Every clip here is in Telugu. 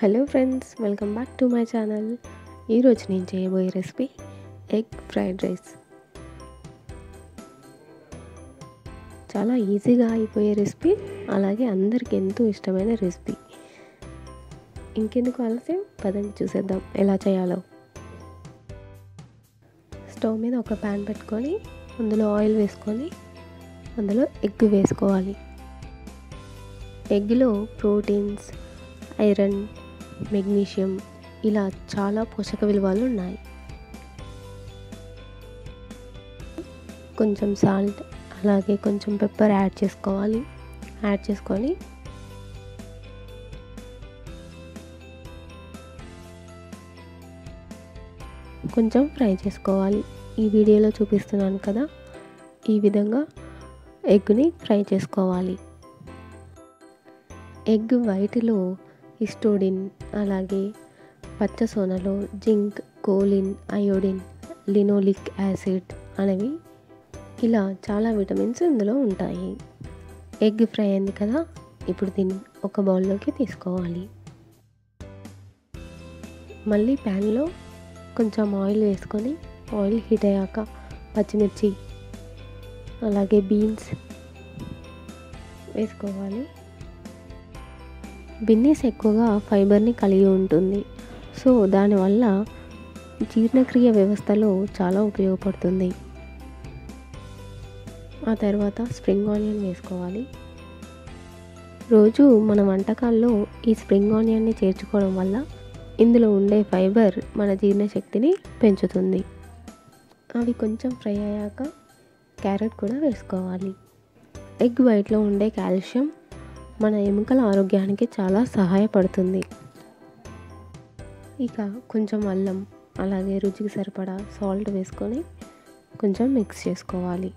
Hello friends, welcome back to my channel. ఈరోజు నేను చేయబోయే రెసిపీ ఎగ్ ఫ్రైడ్ రైస్. చాలా ఈజీగా అయిపోయే రెసిపీ, అలాగే అందరికీ ఎంతో ఇష్టమైన రెసిపీ. ఇంకెందుకు ఆలస్యం, పదండి చూసేద్దాం ఎలా చేయాలో. స్టవ్ మీద ఒక ప్యాన్ పెట్టుకొని అందులో ఆయిల్ వేసుకొని అందులో ఎగ్ వేసుకోవాలి. ఎగ్లో ప్రోటీన్స్, ఐరన్, మెగ్నీషియం ఇలా చాలా పోషక విలువలు ఉన్నాయి. కొంచెం సాల్ట్ అలాగే కొంచెం పెప్పర్ యాడ్ చేసుకొని కొంచెం ఫ్రై చేసుకోవాలి. ఈ వీడియోలో చూపిస్తున్నాను కదా, ఈ విధంగా ఎగ్ని ఫ్రై చేసుకోవాలి. ఎగ్ వైట్లో హిస్టోడిన్ అలాగే పచ్చ సోనలో zinc, choline, iodine, linoleic acid అనేవి ఇలా చాలా విటమిన్స్ ఇందులో ఉంటాయి. ఎగ్ ఫ్రై అయింది కదా, ఇప్పుడు దీన్ని ఒక బౌల్లోకి తీసుకోవాలి. మళ్ళీ ప్యాన్లో కొంచెం ఆయిల్ వేసుకొని ఆయిల్ హీట్ అయ్యాక పచ్చిమిర్చి అలాగే బీన్స్ వేసుకోవాలి. బీన్స్ ఎక్కువగా ఫైబర్ని కలిగి ఉంటుంది, సో దానివల్ల జీర్ణక్రియ వ్యవస్థలో చాలా ఉపయోగపడుతుంది. ఆ తర్వాత స్ప్రింగ్ ఆనియన్ వేసుకోవాలి. రోజు మన వంటకాల్లో ఈ స్ప్రింగ్ ఆనియన్ని చేర్చుకోవడం వల్ల ఇందులో ఉండే ఫైబర్ మన జీర్ణశక్తిని పెంచుతుంది. అవి కొంచెం ఫ్రై అయ్యాక క్యారెట్ కూడా వేసుకోవాలి. ఎగ్ వైట్లో ఉండే కాల్షియం మన ఎముకల ఆరోగ్యానికి చాలా సహాయపడుతుంది. ఇక కొంచెం అల్లం అలాగే రుచికి సరిపడా సాల్ట్ వేసుకొని కొంచెం మిక్స్ చేసుకోవాలి.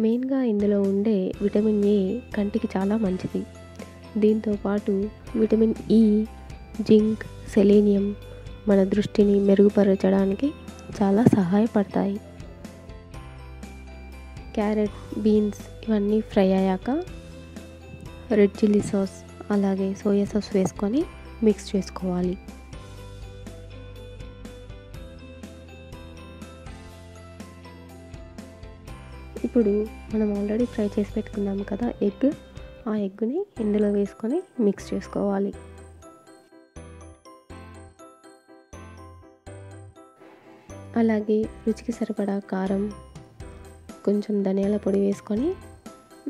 మెయిన్గా ఇందులో ఉండే విటమిన్ ఏ కంటికి చాలా మంచిది. దీంతోపాటు విటమిన్ ఈ, జింక్, సెలీనియం మన దృష్టిని మెరుగుపరచడానికి చాలా సహాయపడతాయి. క్యారెట్, బీన్స్ ఇవన్నీ ఫ్రై అయ్యాక రెడ్ చిల్లీ సాస్ అలాగే సోయా సాస్ వేసుకొని మిక్స్ చేసుకోవాలి. ఇప్పుడు మనం ఆల్రెడీ ఫ్రై చేసి పెట్టుకున్నాం కదా ఎగ్, ఆ ఎగ్ని ఇందులో వేసుకొని మిక్స్ చేసుకోవాలి. అలాగే రుచికి సరిపడా కారం, కొంచెం ధనియాల పొడి వేసుకొని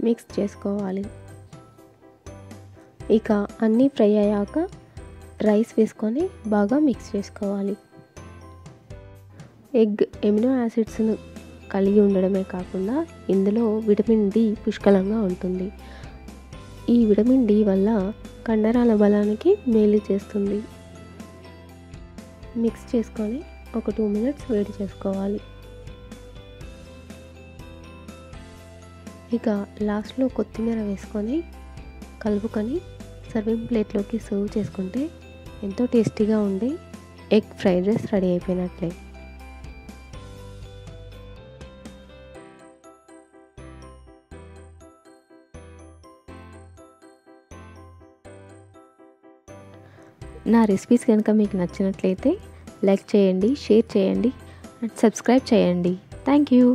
మిక్స్ చేసుకోవాలి. ఇక అన్నీ ఫ్రై అయ్యాక రైస్ వేసుకొని బాగా మిక్స్ చేసుకోవాలి. ఎగ్ ఎమినో యాసిడ్స్ను కలిగి ఉండడమే కాకుండా ఇందులో విటమిన్ డి పుష్కలంగా ఉంటుంది. ఈ విటమిన్ డి వల్ల కండరాల బలానికి మేలు చేస్తుంది. మిక్స్ చేసుకొని ఒక 2 minutes వేడి చేసుకోవాలి. ఇక లాస్ట్లో కొత్తిమీర వేసుకొని కలుపుకొని సర్వింగ్ ప్లేట్లోకి సర్వ్ చేసుకుంటే ఎంతో టేస్టీగా ఉండే ఎగ్ ఫ్రైడ్ రైస్ రెడీ అయిపోయినట్లే. నా రెసిపీస్ కనుక మీకు నచ్చినట్లయితే లైక్ చేయండి, షేర్ చేయండి అండ్ సబ్స్క్రైబ్ చేయండి. Thank you.